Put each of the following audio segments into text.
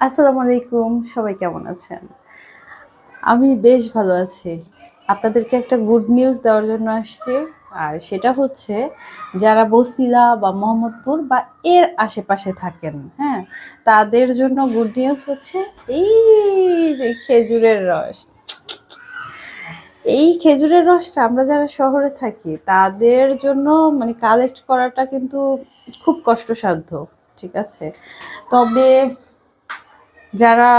আসসালামু আলাইকুম, সবাই কেমন আছেন? আমি বেশ ভালো আছি। আপনাদেরকে একটা গুড নিউজ দেওয়ার জন্য আসছি। আর সেটা হচ্ছে যারা বছিলা বা মোহাম্মদপুর বা এর আশেপাশে থাকেন, হ্যাঁ? তাদের জন্য গুড নিউজ হচ্ছে এই যে খেজুরের রস। এই খেজুরের রসটা আমরা যারা শহরে থাকি তাদের জন্য মানে কালেক্ট করাটা কিন্তু খুব কষ্টসাধ্য। ঠিক আছে? তবে যারা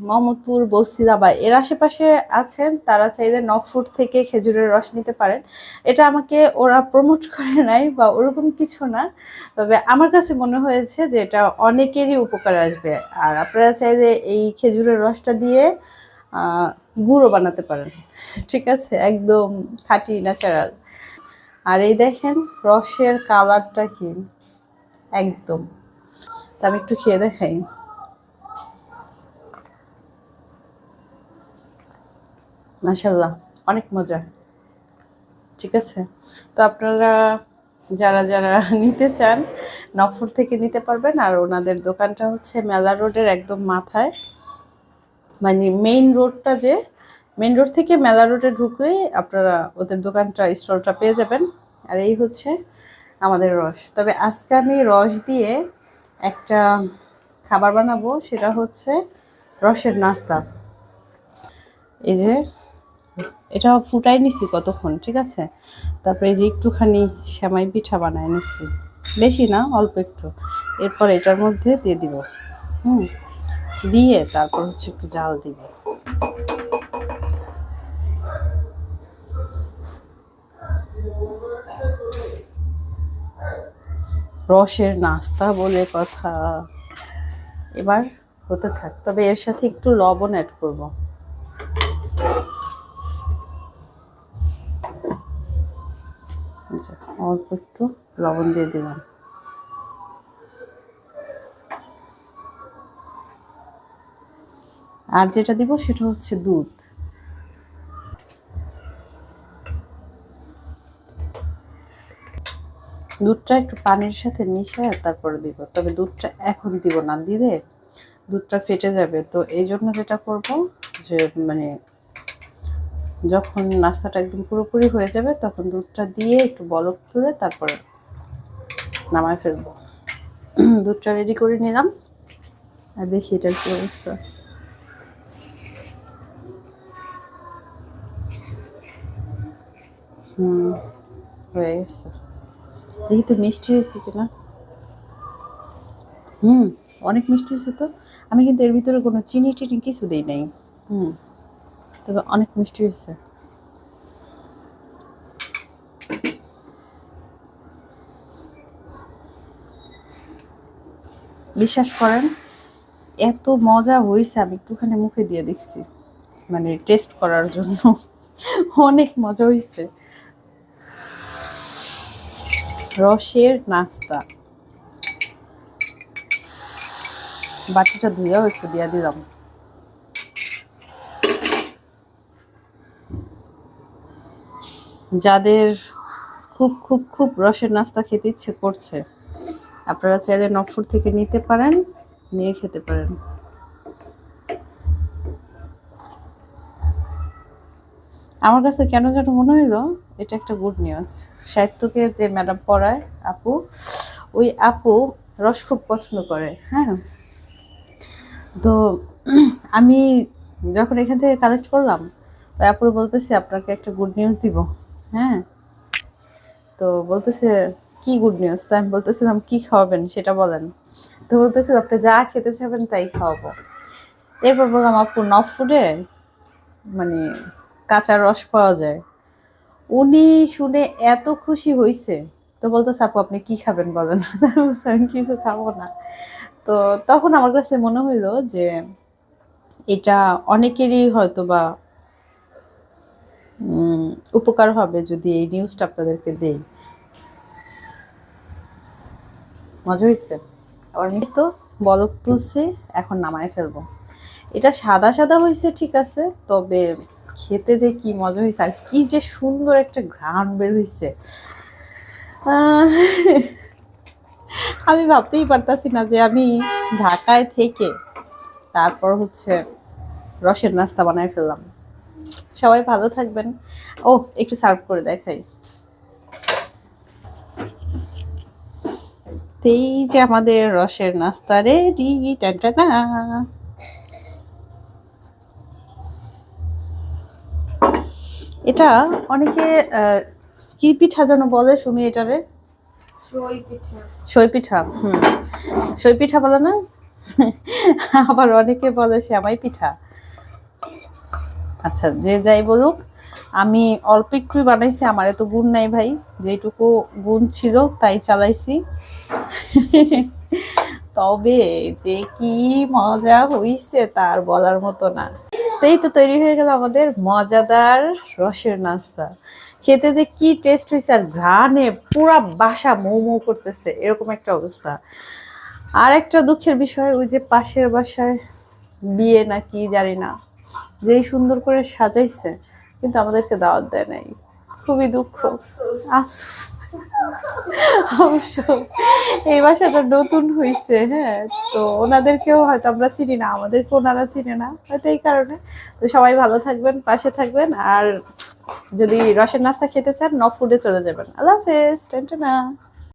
মোহাম্মদপুর, বছিলা বা এর আশেপাশে আছেন তারা চাইলে নফুট থেকে খেজুরের রস নিতে পারেন। এটা আমাকে ওরা প্রমোট করে নাই বা ওরকম কিছু না। তবে আমার কাছে মনে হয়েছে যে এটা অনেকেরই উপকার আসবে। আর আপনারা চাইলে এই খেজুরের রসটা দিয়ে আ গুঁড়ো বানাতে পারেন। ঠিক আছে? একদম খাঁটি ন্যাচারাল। আর এই দেখেন রসের কালারটা কি একদম। তো আমি একটু খেয়ে দেখাই। মাশাআল্লাহ অনেক মজা। ঠিক আছে? তো আপনারা যারা নিতে চান নফুর থেকে নিতে পারবেন। আর ওনাদের দোকানটা হচ্ছে মেলা রোডের একদম মাথায়। মানে মেইন রোড থেকে মেলা রোডে ঢুকলেই আপনারা ওদের দোকানটা স্টলটা পেয়ে যাবেন। আর এই হচ্ছে আমাদের রস। তবে আজকে আমি রস দিয়ে একটা খাবার বানাবো, সেটা হচ্ছে রসের নাস্তা। এই যে এটা ফুটাই নিছি কতক্ষণ, ঠিক আছে? তারপরে এই যে একটুখানি সেমাই পিঠা বানায় নিচ্ছি, বেশি না অল্প একটু। এরপর এটার মধ্যে দিয়ে দিব, হুম, দিয়ে তারপর হচ্ছে একটু জাল দিব। রসের নাস্তা বলে কথা। এবার হতে থাক, তবে এর সাথে একটু লবণ অ্যাড করব। অল্প একটু লবণ দিয়ে দিলাম। আর যেটা দিব সেটা হচ্ছে দুধ। দুধটা একটু পানির সাথে মিশিয়ে তারপরে দিব। তবে দুধটা এখন দিব না, দিলে দুধটা ফেটে যাবে। তো এই জন্য যেটা করব যে মানে যখন নাস্তাটা একদম পুরোপুরি হয়ে যাবে তখন দুধটা দিয়ে একটু বলক তুলে তারপরে নামায় ফেলবো। দুধটা রেডি করে নিলাম। আর দেখি এটার কি অবস্থা। হুম, হয়ে গেছে। দেখি তো মিষ্টি হয়েছে কিনা। হুম, অনেক মিষ্টি হয়েছে তো। আমি কিন্তু এর ভিতরে কোনো চিনি টিনি কিছু দিই নাই। হুম, তবে অনেক মিষ্টি হয়েছে। বিশ্বাস করেন এত মজা হয়েছে, আমি একটুখানি মুখে দিয়ে দেখছি মানে টেস্ট করার জন্য। অনেক মজা হয়েছে। রসের নাস্তা। বাটিটা ধুয়েও একটু দিয়ে দিলাম। যাদের খুব খুব খুব রসের নাস্তা খেতে ইচ্ছে করছে আপনারা চাইলে নকফুর থেকে নিতে পারেন, নিয়ে খেতে পারেন। আমার কাছে কেন যেন মনে হইলো এটা একটা গুড নিউজ। সাহিত্যকে যে ম্যাডাম পড়ায় আপু, ওই আপু রস খুব পছন্দ করে, হ্যাঁ। তো আমি যখন এখান থেকে কালেক্ট করলাম ওই আপুর বলতেছি আপনাকে একটা গুড নিউজ দিব, হ্যাঁ। তো বলতেছে কি গুড নিউজ? তো আমি বলতেছিলাম কি খাওয়াবেন সেটা বলেন। তো বলতেছে আপনি যা খেতে চাবেন তাই খাওয়াবো। এরপর বললাম আপু নফ ফুডে মানে কাঁচা রস পাওয়া যায়। উনি শুনে এত খুশি হইছে। তো বলতেছে আপু আপনি কি খাবেন বলেন। আমি কিছু খাবো না। তো তখন আমার কাছে মনে হইলো যে এটা অনেকেরই হয়তো বা উপকার হবে যদি এই নিউজটা আপনাদেরকে দেই। মজা হয়েছে। আবার তো বলক তুলছি, এখন নামায় ফেলবো। এটা সাদা সাদা হয়েছে ঠিক আছে, তবে খেতে যে কি মজা হয়েছে আর কি যে সুন্দর একটা ঘ্রাণ বের হয়েছে। আমি ভাবতেই পারতাছি না যে আমি ঢাকায় থেকে তারপর হচ্ছে রসের নাস্তা বানাই ফেললাম। সবাই ভালো থাকবেন। ও একটু সার্ভ করে দেখাই। এই যে আমাদের রসের নাস্তা রেডি। টানটানা। এটা অনেকে কি পিঠা যেন বলে সুমি এটারে? সই পিঠা। সই পিঠা বলে না? আবার অনেকে বলে সেমাই পিঠা। আচ্ছা, যে যাই বলুক, আমি অল্প একটু বানাইছি, আমার এত গুণ নাই ভাই, যেটুকু গুণ ছিল তাই চালাইছি। তবে যে কি মজা হইছে তার বলার মতো না। এই তো তৈরি হয়ে গেল আমাদের মজাদার রসের নাস্তা। খেতে যে কি টেস্ট হয়েছে, আর ঘ্রাণে পুরা বাসা মৌ মৌ করতেছে, এরকম একটা অবস্থা। আর একটা দুঃখের বিষয়, ওই যে পাশের বাসায় বিয়ে না কি জানি না, যেই সুন্দর করে সাজাইছে কিন্তু আমাদেরকে দাওয়াত দেয় নাই। খুবই দুঃখ, আফসোস। অবশ্য এই বাসাটা নতুন হইছে, হ্যাঁ, তো ওনাদেরকেও হয়তো আমরা চিনি না, আমাদেরকে ওনারা চিনে না হয়তো, এই কারণে। তো সবাই ভালো থাকবেন, পাশে থাকবেন, আর যদি রসের নাস্তা খেতে চান নফ ফুডে চলে যাবেন। আল্লাহ হাফেজ। টাটা।